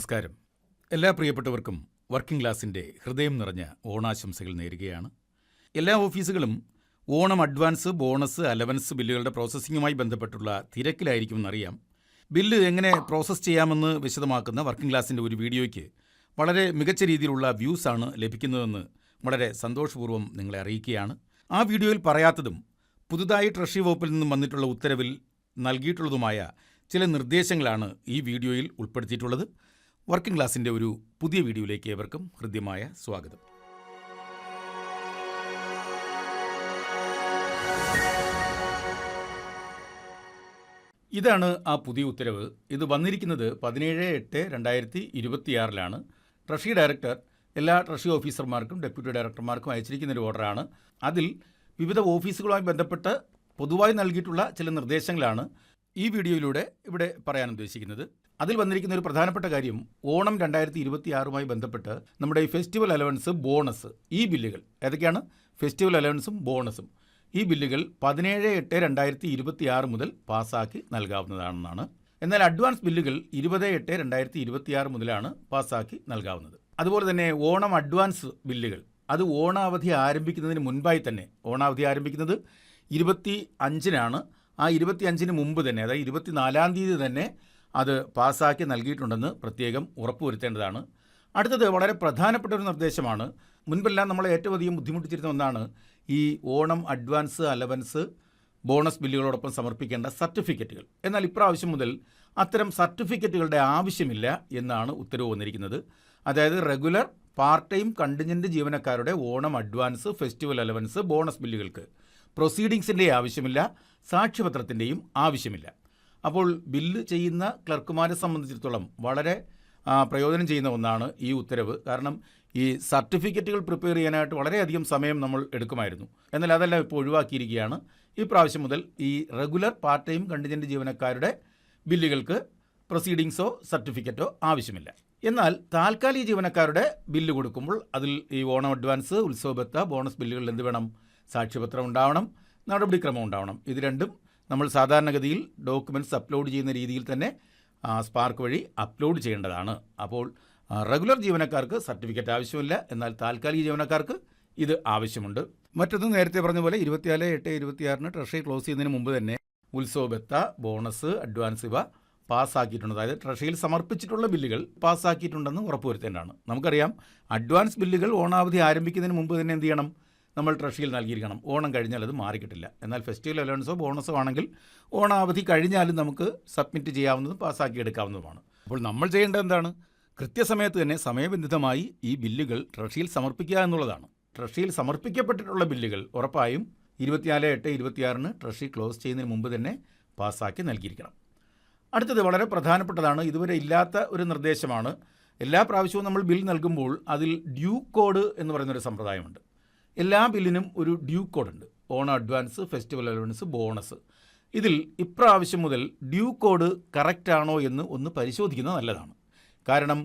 നമസ്കാരം. എല്ലാ പ്രിയപ്പെട്ടവർക്കും വർക്കിംഗ് ക്ലാസിൻ്റെ ഹൃദയം നിറഞ്ഞ ഓണാശംസകൾ നേരുകയാണ്. എല്ലാ ഓഫീസുകളും ഓണം അഡ്വാൻസ്, ബോണസ്, അലവൻസ് ബില്ലുകളുടെ പ്രോസസ്സിങ്ങുമായി ബന്ധപ്പെട്ടുള്ള തിരക്കിലായിരിക്കുമെന്നറിയാം. ബില്ല് എങ്ങനെ പ്രോസസ്സ് ചെയ്യാമെന്ന് വിശദമാക്കുന്ന വർക്കിംഗ് ക്ലാസിൻ്റെ ഒരു വീഡിയോയ്ക്ക് വളരെ മികച്ച രീതിയിലുള്ള വ്യൂസാണ് ലഭിക്കുന്നതെന്ന് വളരെ സന്തോഷപൂർവ്വം നിങ്ങളെ അറിയിക്കുകയാണ്. ആ വീഡിയോയിൽ പറയാത്തതും പുതുതായി ട്രഷറി വകുപ്പിൽ നിന്നും വന്നിട്ടുള്ള ഉത്തരവിൽ നൽകിയിട്ടുള്ളതുമായ ചില നിർദ്ദേശങ്ങളാണ് ഈ വീഡിയോയിൽ ഉൾപ്പെടുത്തിയിട്ടുള്ളത്. വർക്കിംഗ് ക്ലാസിൻ്റെ ഒരു പുതിയ വീഡിയോയിലേക്ക് ഏവർക്കും ഹൃദ്യമായ സ്വാഗതം. ഇതാണ് ആ പുതിയ ഉത്തരവ്. ഇത് വന്നിരിക്കുന്നത് 17/8/2026 ട്രഷറി ഡയറക്ടർ എല്ലാ ട്രഷറി ഓഫീസർമാർക്കും ഡെപ്യൂട്ടി ഡയറക്ടർമാർക്കും അയച്ചിരിക്കുന്ന ഒരു ഓർഡറാണ്. അതിൽ വിവിധ ഓഫീസുകളുമായി ബന്ധപ്പെട്ട് പൊതുവായി നൽകിയിട്ടുള്ള ചില നിർദ്ദേശങ്ങളാണ് ഈ വീഡിയോയിലൂടെ ഇവിടെ പറയാൻ ഉദ്ദേശിക്കുന്നത്. അതിൽ വന്നിരിക്കുന്ന ഒരു പ്രധാനപ്പെട്ട കാര്യം, ഓണം 2026 ബന്ധപ്പെട്ട് നമ്മുടെ ഈ ഫെസ്റ്റിവൽ അലവൻസ്, ബോണസ്, ഈ ബില്ലുകൾ ഏതൊക്കെയാണ്? ഫെസ്റ്റിവൽ അലവൻസും ബോണസും ഈ ബില്ലുകൾ 17/8/2026 മുതൽ പാസ്സാക്കി നൽകാവുന്നതാണെന്നാണ്. എന്നാൽ അഡ്വാൻസ് ബില്ലുകൾ 20/8/2026 മുതലാണ് പാസ്സാക്കി നൽകാവുന്നത്. അതുപോലെ തന്നെ ഓണം അഡ്വാൻസ് ബില്ലുകൾ അത് ഓണാവധി ആരംഭിക്കുന്നതിന് മുൻപായി തന്നെ, ഓണാവധി ആരംഭിക്കുന്നത് 25-നാണ്. ആ 25-ന് മുമ്പ് തന്നെ, അതായത് 24-ാം തീയതി തന്നെ അത് പാസ്സാക്കി നൽകിയിട്ടുണ്ടെന്ന് പ്രത്യേകം ഉറപ്പുവരുത്തേണ്ടതാണ്. അടുത്തത് വളരെ പ്രധാനപ്പെട്ട ഒരു നിർദ്ദേശമാണ്. മുൻപെല്ലാം നമ്മളെ ഏറ്റവും അധികം ബുദ്ധിമുട്ടിച്ചിരുന്ന ഒന്നാണ് ഈ ഓണം അഡ്വാൻസ്, അലവൻസ്, ബോണസ് ബില്ലുകളോടൊപ്പം സമർപ്പിക്കേണ്ട സർട്ടിഫിക്കറ്റുകൾ. എന്നാൽ ഇപ്രാവശ്യം മുതൽ അത്തരം സർട്ടിഫിക്കറ്റുകളുടെ ആവശ്യമില്ല എന്നാണ് ഉത്തരവ് വന്നിരിക്കുന്നത്. അതായത് റെഗുലർ, പാർട്ട് ടൈം, കണ്ടിൻജൻ്റ് ജീവനക്കാരുടെ Onam advance, festival allowance, bonus ബില്ലുകൾക്ക് പ്രൊസീഡിങ്സിൻ്റെ ആവശ്യമില്ല, സാക്ഷ്യപത്രത്തിൻ്റെയും ആവശ്യമില്ല. അപ്പോൾ ബില്ല് ചെയ്യുന്ന ക്ലർക്കുമാരെ സംബന്ധിച്ചിടത്തോളം വളരെ പ്രയോജനം ചെയ്യുന്ന ഒന്നാണ് ഈ ഉത്തരവ്. കാരണം ഈ സർട്ടിഫിക്കറ്റുകൾ പ്രിപ്പയർ ചെയ്യാനായിട്ട് വളരെയധികം സമയം നമ്മൾ എടുക്കുമായിരുന്നു. എന്നാൽ അതെല്ലാം ഇപ്പോൾ ഒഴിവാക്കിയിരിക്കുകയാണ്. ഈ പ്രാവശ്യം മുതൽ ഈ റെഗുലർ, പാർട്ട് ടൈം, കണ്ടിൻജൻ്റ് ജീവനക്കാരുടെ ബില്ലുകൾക്ക് പ്രൊസീഡിങ്സോ സർട്ടിഫിക്കറ്റോ ആവശ്യമില്ല. എന്നാൽ താൽക്കാലിക ജീവനക്കാരുടെ ബില്ല് കൊടുക്കുമ്പോൾ അതിൽ ഈ ഓണം അഡ്വാൻസ്, ഉത്സവബത്ത, ബോണസ് ബില്ലുകളിൽ എന്ത് വേണം? സാക്ഷ്യപത്രം ഉണ്ടാവണം, നടപടിക്രമം ഉണ്ടാവണം. ഇത് രണ്ടും നമ്മൾ സാധാരണഗതിയിൽ ഡോക്യുമെൻറ്റ്സ് അപ്ലോഡ് ചെയ്യുന്ന രീതിയിൽ തന്നെ സ്പാർക്ക് വഴി അപ്ലോഡ് ചെയ്യേണ്ടതാണ്. അപ്പോൾ റെഗുലർ ജീവനക്കാർക്ക് സർട്ടിഫിക്കറ്റ് ആവശ്യമില്ല, എന്നാൽ താൽക്കാലിക ജീവനക്കാർക്ക് ഇത് ആവശ്യമുണ്ട്. മറ്റൊന്ന് നേരത്തെ പറഞ്ഞ പോലെ 24/8/2026 ട്രഷറി ക്ലോസ് ചെയ്യുന്നതിന് മുമ്പ് തന്നെ ഉത്സവബത്ത, ബോണസ്, അഡ്വാൻസ് ഇവ പാസ്സാക്കിയിട്ടുണ്ട്. അതായത് ട്രഷറിയിൽ സമർപ്പിച്ചിട്ടുള്ള ബില്ലുകൾ പാസ്സാക്കിയിട്ടുണ്ടെന്ന് ഉറപ്പുവരുത്തേണ്ടതാണ്. നമുക്കറിയാം, അഡ്വാൻസ് ബില്ലുകൾ ഓണാവധി ആരംഭിക്കുന്നതിന് മുമ്പ് തന്നെ എന്ത് ചെയ്യണം? നമ്മൾ ട്രഷറിയിൽ നൽകിയിരിക്കണം. ഓണം കഴിഞ്ഞാൽ അത് മാറിക്കിട്ടില്ല. എന്നാൽ ഫെസ്റ്റിവൽ അലവൻസോ ബോണസോ ആണെങ്കിൽ ഓണാവധി കഴിഞ്ഞാലും നമുക്ക് സബ്മിറ്റ് ചെയ്യാവുന്നതും പാസ്സാക്കി എടുക്കാവുന്നതുമാണ്. അപ്പോൾ നമ്മൾ ചെയ്യേണ്ടത് എന്താണ്? കൃത്യസമയത്ത് തന്നെ സമയബന്ധിതമായി ഈ ബില്ലുകൾ ട്രഷറിയിൽ സമർപ്പിക്കുക എന്നുള്ളതാണ്. ട്രഷറിയിൽ സമർപ്പിക്കപ്പെട്ടിട്ടുള്ള ബില്ലുകൾ ഉറപ്പായും 24/8/2026 ട്രഷറി ക്ലോസ് ചെയ്യുന്നതിന് മുമ്പ് തന്നെ പാസ്സാക്കി നൽകിയിരിക്കണം. അടുത്തത് വളരെ പ്രധാനപ്പെട്ടതാണ്. ഇതുവരെ ഇല്ലാത്ത ഒരു നിർദ്ദേശമാണ്. എല്ലാ പ്രാവശ്യവും നമ്മൾ ബിൽ നൽകുമ്പോൾ അതിൽ ഡ്യൂ കോഡ് എന്ന് പറയുന്നൊരു സമ്പ്രദായമുണ്ട്. എല്ലാ ബില്ലിനും ഒരു ഡ്യൂ കോഡുണ്ട്. Onam advance, festival allowance, bonus. ഇതിൽ ഇപ്രാവശ്യം മുതൽ ഡ്യൂ കോഡ് കറക്റ്റാണോ എന്ന് ഒന്ന് പരിശോധിക്കുന്നത് നല്ലതാണ്. കാരണം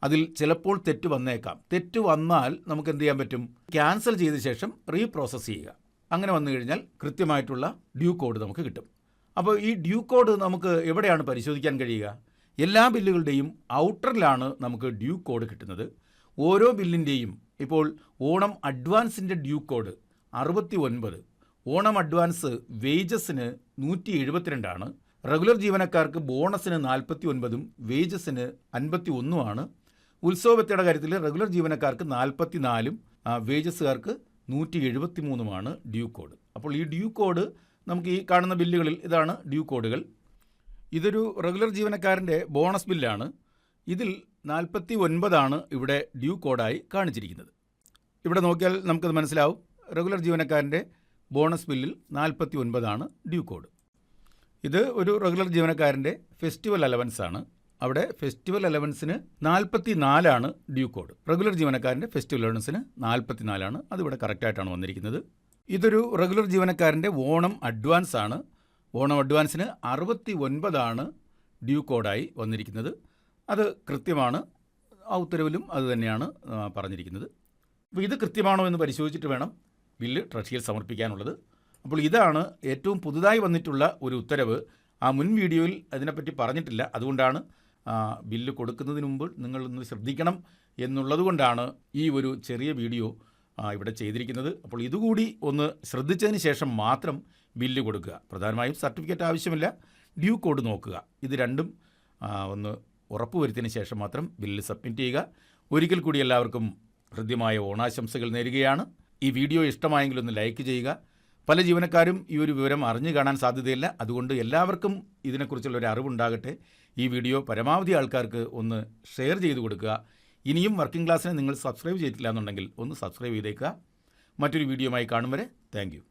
അതിൽ ചിലപ്പോൾ തെറ്റ് വന്നേക്കാം. തെറ്റ് വന്നാൽ നമുക്ക് എന്ത് ചെയ്യാൻ പറ്റും? ക്യാൻസൽ ചെയ്ത ശേഷം റീപ്രോസസ്സ് ചെയ്യുക. അങ്ങനെ വന്നു കഴിഞ്ഞാൽ കൃത്യമായിട്ടുള്ള ഡ്യൂ കോഡ് നമുക്ക് കിട്ടും. അപ്പോൾ ഈ ഡ്യൂ കോഡ് നമുക്ക് എവിടെയാണ് പരിശോധിക്കാൻ കഴിയുക? എല്ലാ ബില്ലുകളുടെയും ഔട്ടറിലാണ് നമുക്ക് ഡ്യൂ കോഡ് കിട്ടുന്നത്. ഓരോ ബില്ലിൻ്റെയും ഇപ്പോൾ ഓണം അഡ്വാൻസിൻ്റെ ഡ്യൂ കോഡ് 69, ഓണം അഡ്വാൻസ് വേജസിന് 172, റെഗുലർ ജീവനക്കാർക്ക് ബോണസിന് 49, വേജസിന് 51, ഉത്സവബത്തയുടെ കാര്യത്തിൽ റെഗുലർ ജീവനക്കാർക്ക് 44, വേജസുകാർക്ക് 173 ഡ്യൂ കോഡ്. അപ്പോൾ ഈ ഡ്യൂ കോഡ് നമുക്ക് ഈ കാണുന്ന ബില്ലുകളിൽ ഇതാണ് ഡ്യൂ കോഡുകൾ. ഇതൊരു റെഗുലർ ജീവനക്കാരൻ്റെ ബോണസ് ബില്ലാണ്. ഇതിൽ 49 ഇവിടെ ഡ്യൂ കോഡായി കാണിച്ചിരിക്കുന്നത്. ഇവിടെ നോക്കിയാൽ നമുക്കത് മനസ്സിലാവും. റെഗുലർ ജീവനക്കാരൻ്റെ ബോണസ് ബില്ലിൽ 49 ഡ്യൂ കോഡ്. ഇത് ഒരു റെഗുലർ ജീവനക്കാരൻ്റെ ഫെസ്റ്റിവൽ അലവൻസ് ആണ്. അവിടെ ഫെസ്റ്റിവൽ അലവൻസിന് 44 ഡ്യൂ കോഡ്. റെഗുലർ ജീവനക്കാരൻ്റെ ഫെസ്റ്റിവൽ അലവൻസിന് 44, അതിവിടെ കറക്റ്റായിട്ടാണ് വന്നിരിക്കുന്നത്. ഇതൊരു റെഗുലർ ജീവനക്കാരൻ്റെ ഓണം അഡ്വാൻസ് ആണ്. ഓണം അഡ്വാൻസിന് 69 ഡ്യൂ കോഡായി വന്നിരിക്കുന്നത്. അത് കൃത്യമാണ്. ആ ഉത്തരവിലും അത് തന്നെയാണ് പറഞ്ഞിരിക്കുന്നത്. അപ്പോൾ ഇത് കൃത്യമാണോ എന്ന് പരിശോധിച്ചിട്ട് വേണം ബില്ല് ട്രഷറിയിൽ സമർപ്പിക്കാനുള്ളത്. അപ്പോൾ ഇതാണ് ഏറ്റവും പുതുതായി വന്നിട്ടുള്ള ഒരു ഉത്തരവ്. ആ മുൻ വീഡിയോയിൽ അതിനെപ്പറ്റി പറഞ്ഞിട്ടില്ല. അതുകൊണ്ടാണ് ബില്ല് കൊടുക്കുന്നതിന് മുമ്പ് നിങ്ങളൊന്ന് ശ്രദ്ധിക്കണം എന്നുള്ളതുകൊണ്ടാണ് ഈ ഒരു ചെറിയ വീഡിയോ ഇവിടെ ചെയ്തിരിക്കുന്നത്. അപ്പോൾ ഇതുകൂടി ഒന്ന് ശ്രദ്ധിച്ചതിന് ശേഷം മാത്രം ബില്ല് കൊടുക്കുക. പ്രധാനമായും സർട്ടിഫിക്കറ്റ് ആവശ്യമില്ല, ഡ്യൂ കോഡ് നോക്കുക. ഇത് രണ്ടും ഒന്ന് ഉറപ്പുവരുത്തിയതിന് ശേഷം മാത്രം ബില്ല് സബ്മിറ്റ് ചെയ്യുക. ഒരിക്കൽ കൂടി എല്ലാവർക്കും ഹൃദ്യമായ ഓണാശംസകൾ നേരുകയാണ്. ഈ വീഡിയോ ഇഷ്ടമായെങ്കിൽ ഒന്ന് ലൈക്ക് ചെയ്യുക. പല ജീവനക്കാരും ഈ ഒരു വിവരം അറിഞ്ഞു കാണാൻ സാധ്യതയില്ല. അതുകൊണ്ട് എല്ലാവർക്കും ഇതിനെക്കുറിച്ചുള്ള ഒരു അറിവുണ്ടാകട്ടെ. ഈ വീഡിയോ പരമാവധി ആൾക്കാർക്ക് ഒന്ന് ഷെയർ ചെയ്ത് കൊടുക്കുക. ഇനിയും വർക്കിംഗ് ക്ലാസ്സിനെ നിങ്ങൾ സബ്സ്ക്രൈബ് ചെയ്തിട്ടില്ല എന്നുണ്ടെങ്കിൽ ഒന്ന് സബ്സ്ക്രൈബ് ചെയ്തേക്കുക. മറ്റൊരു വീഡിയോയുമായി കാണും വരെ താങ്ക് യു.